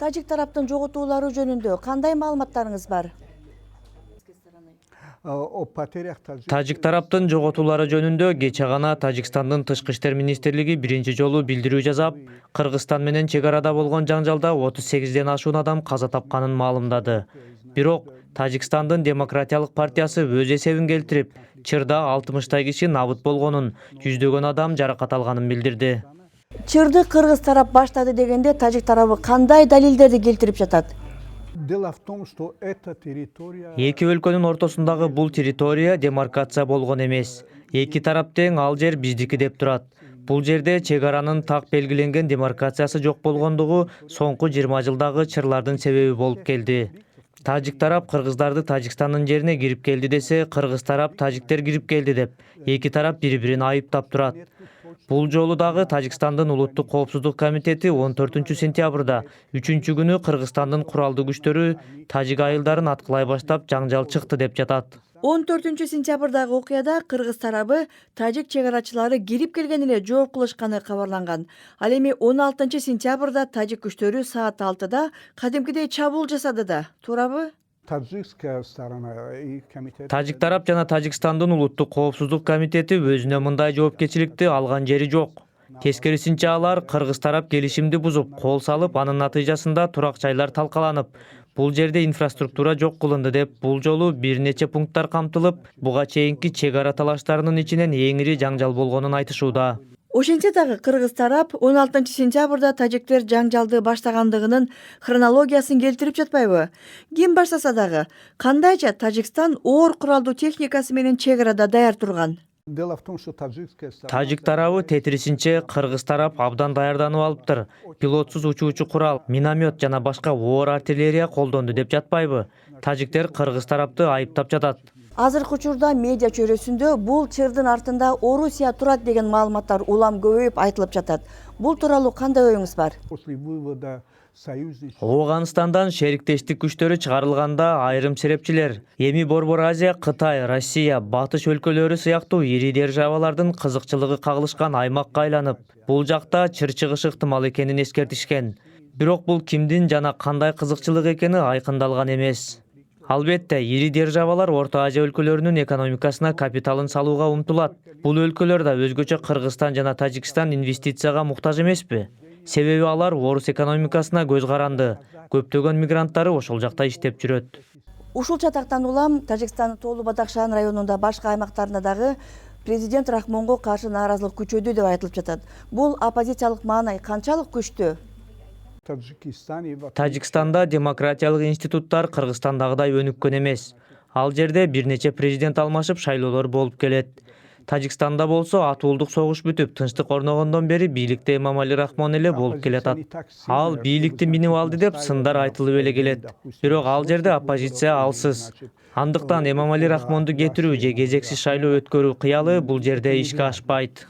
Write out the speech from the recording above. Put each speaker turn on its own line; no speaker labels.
Тажик тараптын жоготуулары жөнүндө кандай маалыматтарыңыз бар?
Тажик тараптын жоготуулары жөнүндө кече гана Тажикстандын тышкы иштер министрлиги биринчи жолу билдирүү жасап, Кыргызстан менен чек арада болгон жаңжалда 38ден ашуун адам каза тапканын маалымдады. Бирок Тажикстандын Демократиялык партиясы өз эсебин келтирип, чырда 60 киши набыт болгонун, жүздөгөн адам жаракат алганын билдирди.
Чырды кыргыз тарап баштады дегенде тажик тарабы кандай далилдерди келтирип жатат?
Эки өлкөнүн ортосундагы бул территория демаркация болгон эмес. Эки тарап тең ал жер биздики деп турат. Бул жерде чек аранын так белгиленген демаркациясы жок болгондугу соңку 20 жылдагы чырлардын себеби болуп келди. Тажик тарап кыргыздарды Тажикстандын жерине кирип келди десе, кыргыз тарап тажиктер кирип келди деп, эки тарап бири-бирин айыптап турат. Бул жолу дагы Тажикстандын улуттук коопсуздук комитети 14-сентябрда 3-күнү Кыргызстандын куралдуу күчтөрү тажик айылдарын аткылай баштап жаңжал чыкты деп жатат.
14-сентябрдагы окуяда кыргыз тарабы тажик чек арачылары кирип келген эле жооп кылышканы кабарланган. Ал эми 16-сентябрда тажик күчтөрү саат 6-да кадимкидей чабуул жасады да, туурабы?
Тажик тарап жана Тажикстандын улуттук коопсуздук комитети өзүнө мындай жоопкерчиликти алган жери жок. Тескерисинче алар кыргыз тарап келишимди бузуп, кол салып, анын натыйжасында турак жайлар талкаланып, бул жерде инфраструктура жок кылынды деп, бул жолу бир нече пункттар камтылып, буга чейинки чек ара талаштарынын ичинен эң ири жаңжал болгонун айтышууда.
Ошентсе дагы кыргыз тарап 16-сентябрда тажиктер жаңжалды баштагандыгынын хронологиясын келтирип жатпайбы? Ким баштаса дагы, кандайча Тажикстан оор куралдуу техникасы менен чек арада даяр турган?
Тажик тарабы тетирисинче кыргыз тарап абдан даярданып алыптыр. Пилотсуз учуучу курал, миномет жана башка оор артиллерия колдонду деп жатпайбы? Тажиктер кыргыз тарапты айыптап жатат.
Азыркы учурда медиа чөйрөсүндө бул чырдын артында Орусия турат деген маалыматтар улам көбөйүп айтылып жатат. Бул тууралуу кандай оюңуз бар?
Ооганстандан шериктештик күчтөрү чыгарылганда айрым серепчилер эми Борбор Азия, Кытай, Россия, Батыш өлкөлөрү сыяктуу ири державалардын кызыкчылыгы кагылышкан аймакка айланып, бул жакта чыр чыгышы ыктымал экенин эскертишкен. Бирок бул кимдин жана кандай кызыкчылык экени айкындалган эмес. Албетте, ири державалар Орто Азия өлкөлөрүнүн экономикасына капиталын салууга умтулат. Бул өлкөлөр да өзгөчө Кыргызстан жана Тажикстан инвестицияга муктаж эмеспи? Себеби алар орус экономикасына көз каранды. Көптөгөн мигранттары ошол жакта иштеп жүрөт.
Ушул чатактан улам Тажикстандын Тоолу Бадакшан районунда башка аймактарында дагы президент Рахмонго каршы нааразылык күчөдү деп айтылып жатат. Бул оппозициялык маанай канчалык күчтүү?
Тажикстанда демократиялык институттар Кыргызстандагыдай өнүккөн эмес. Ал жерде бир нече президент алмашып шайлоолор болуп келет. Тажикстанда болсо атуулдук согуш бүтүп, тынчтык орногондон бери бийликте Эмомали Рахмон эле болуп келатат. Ал бийликти минип алды деп сындар айтылып эле келет. Бирок ал жерде оппозиция алсыз. Андыктан Эмомали Рахмонду кетирүү же кезексиз шайлоо өткөрүү кыялы бул жерде ишке ашпайт.